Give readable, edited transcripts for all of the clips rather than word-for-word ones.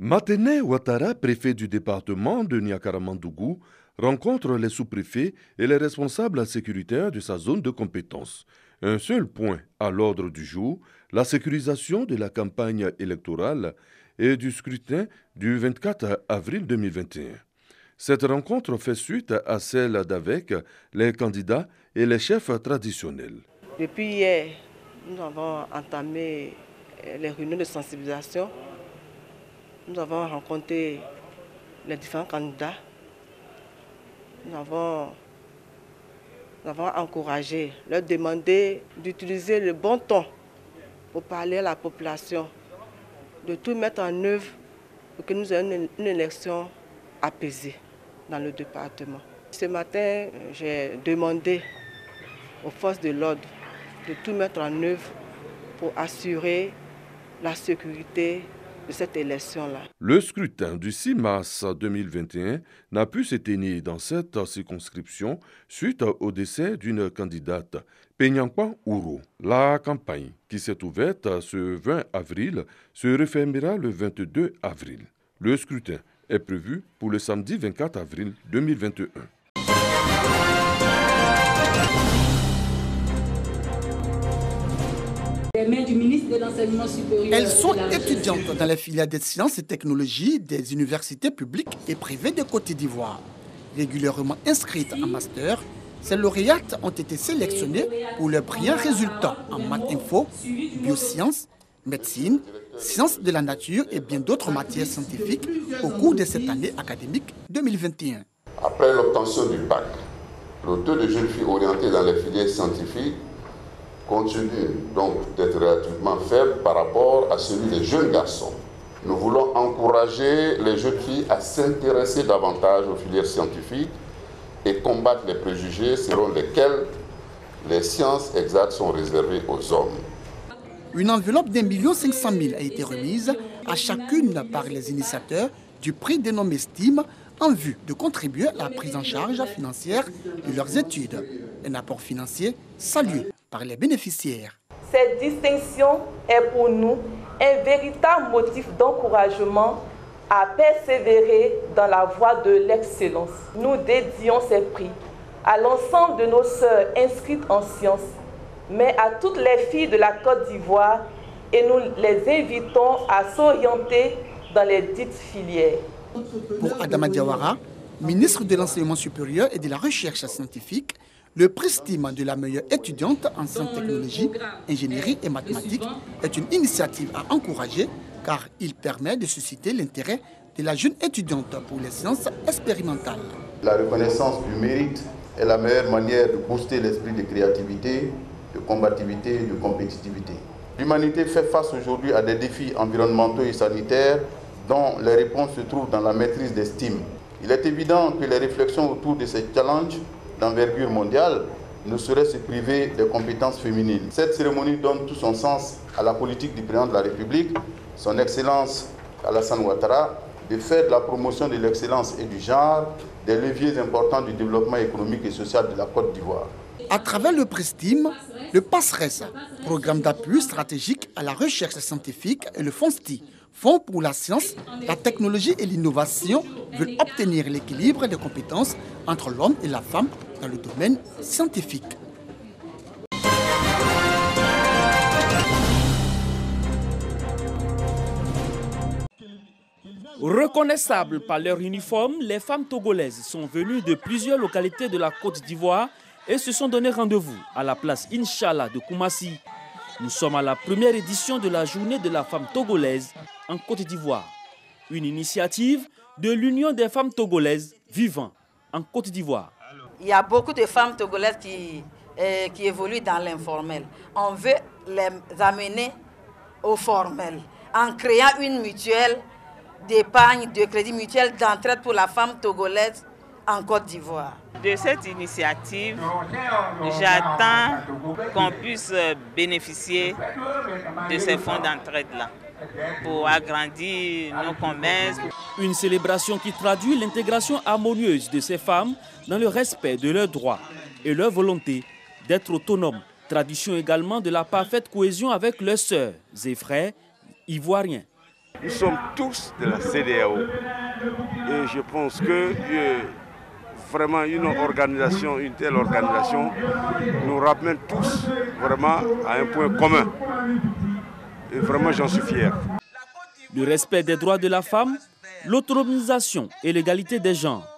Matene Ouattara, préfet du département de Niakaramandougou, rencontre les sous-préfets et les responsables sécuritaires de sa zone de compétence. Un seul point à l'ordre du jour, la sécurisation de la campagne électorale et du scrutin du 24 avril 2021. Cette rencontre fait suite à celle d'avec les candidats et les chefs traditionnels. Depuis hier, nous avons entamé les réunions de sensibilisation. Nous avons rencontré les différents candidats. Nous avons encouragé, leur demandé d'utiliser le bon ton pour parler à la population, de tout mettre en œuvre pour que nous ayons une élection apaisée dans le département. Ce matin, j'ai demandé aux forces de l'ordre de tout mettre en œuvre pour assurer la sécurité de cette élection-là. Le scrutin du 6 mars 2021 n'a pu se tenir dans cette circonscription suite au décès d'une candidate, Penyankwa Ouro. La campagne, qui s'est ouverte ce 20 avril, se refermera le 22 avril. Le scrutin est prévu pour le samedi 24 avril 2021. Du ministre de l'Enseignement supérieur. Elles sont étudiantes dans les filières des sciences et technologies des universités publiques et privées de Côte d'Ivoire. Régulièrement inscrites en master, ces lauréates ont été sélectionnées pour leurs brillants résultats en maths info, biosciences, médecine, sciences de la nature et bien d'autres matières scientifiques au cours de cette année académique 2021. Après l'obtention du bac, le taux de jeunes filles orientées dans les filières scientifiques continue donc d'être relativement faible par rapport à celui des jeunes garçons. Nous voulons encourager les jeunes filles à s'intéresser davantage aux filières scientifiques et combattre les préjugés selon lesquels les sciences exactes sont réservées aux hommes. Une enveloppe d'1,5 million a été remise à chacune par les initiateurs du prix dénommé STEAM en vue de contribuer à la prise en charge financière de leurs études. Un apport financier salué par les bénéficiaires. Cette distinction est pour nous un véritable motif d'encouragement à persévérer dans la voie de l'excellence. Nous dédions ces prix à l'ensemble de nos sœurs inscrites en sciences, mais à toutes les filles de la Côte d'Ivoire et nous les invitons à s'orienter dans les dites filières. Pour Adama Diawara, ministre de l'Enseignement supérieur et de la Recherche scientifique, le prix STEAM de la meilleure étudiante en sciences, technologies, ingénierie et mathématiques est une initiative à encourager car il permet de susciter l'intérêt de la jeune étudiante pour les sciences expérimentales. La reconnaissance du mérite est la meilleure manière de booster l'esprit de créativité, de combativité et de compétitivité. L'humanité fait face aujourd'hui à des défis environnementaux et sanitaires dont les réponses se trouvent dans la maîtrise des STEAM. Il est évident que les réflexions autour de ces challenges d'envergure mondiale ne sauraient se priver des compétences féminines. Cette cérémonie donne tout son sens à la politique du président de la République, son Excellence Alassane Ouattara, de faire de la promotion de l'excellence et du genre des leviers importants du développement économique et social de la Côte d'Ivoire. À travers le prix STEAM, le PASRES, programme d'appui stratégique à la recherche scientifique, et le FONSTI, Fonds pour la science, la technologie et l'innovation, veulent obtenir l'équilibre des compétences entre l'homme et la femme dans le domaine scientifique. Reconnaissables par leur uniforme, les femmes togolaises sont venues de plusieurs localités de la Côte d'Ivoire et se sont donné rendez-vous à la place Inch'Allah de Koumassi. Nous sommes à la première édition de la journée de la femme togolaise en Côte d'Ivoire. Une initiative de l'Union des femmes togolaises vivant en Côte d'Ivoire. Il y a beaucoup de femmes togolaises qui évoluent dans l'informel. On veut les amener au formel en créant une mutuelle d'épargne, de crédit mutuel d'entraide pour la femme togolaise en Côte d'Ivoire. De cette initiative, j'attends qu'on puisse bénéficier de ces fonds d'entraide-là pour agrandir nos commerces. Une célébration qui traduit l'intégration harmonieuse de ces femmes dans le respect de leurs droits et leur volonté d'être autonomes. Tradition également de la parfaite cohésion avec leurs sœurs et frères ivoiriens. Nous sommes tous de la CEDEAO. Et je pense que vraiment une telle organisation nous ramène tous vraiment à un point commun. Et vraiment, j'en suis fier. Le respect des droits de la femme, l'autonomisation et l'égalité des genres.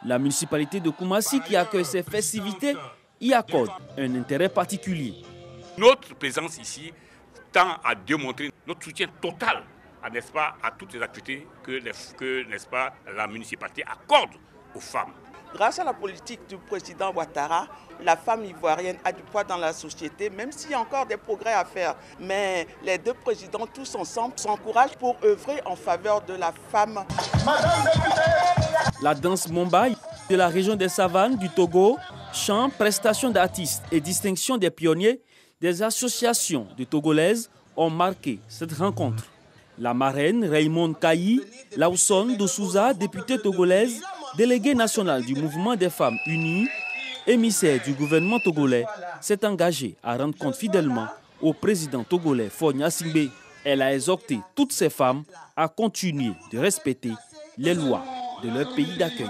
La municipalité de Koumassi, qui accueille ces festivités, y accorde un intérêt particulier. Notre présence ici tend à démontrer notre soutien total, n'est-ce pas, à toutes les activités que n'est-ce pas, la municipalité accorde aux femmes. Grâce à la politique du président Ouattara, la femme ivoirienne a du poids dans la société, même s'il y a encore des progrès à faire. Mais les deux présidents, tous ensemble, s'encouragent pour œuvrer en faveur de la femme. La danse Mombaï de la région des Savanes du Togo, chants, prestations d'artistes et distinction des pionniers, des associations de Togolaises ont marqué cette rencontre. La marraine Raymond Kayi, Lawson Dosouza, députée togolaise, déléguée nationale du mouvement des femmes unies, émissaire du gouvernement togolais, s'est engagée à rendre compte fidèlement au président togolais Faure Gnassingbé. Elle a exhorté toutes ces femmes à continuer de respecter les lois de leur pays d'accueil.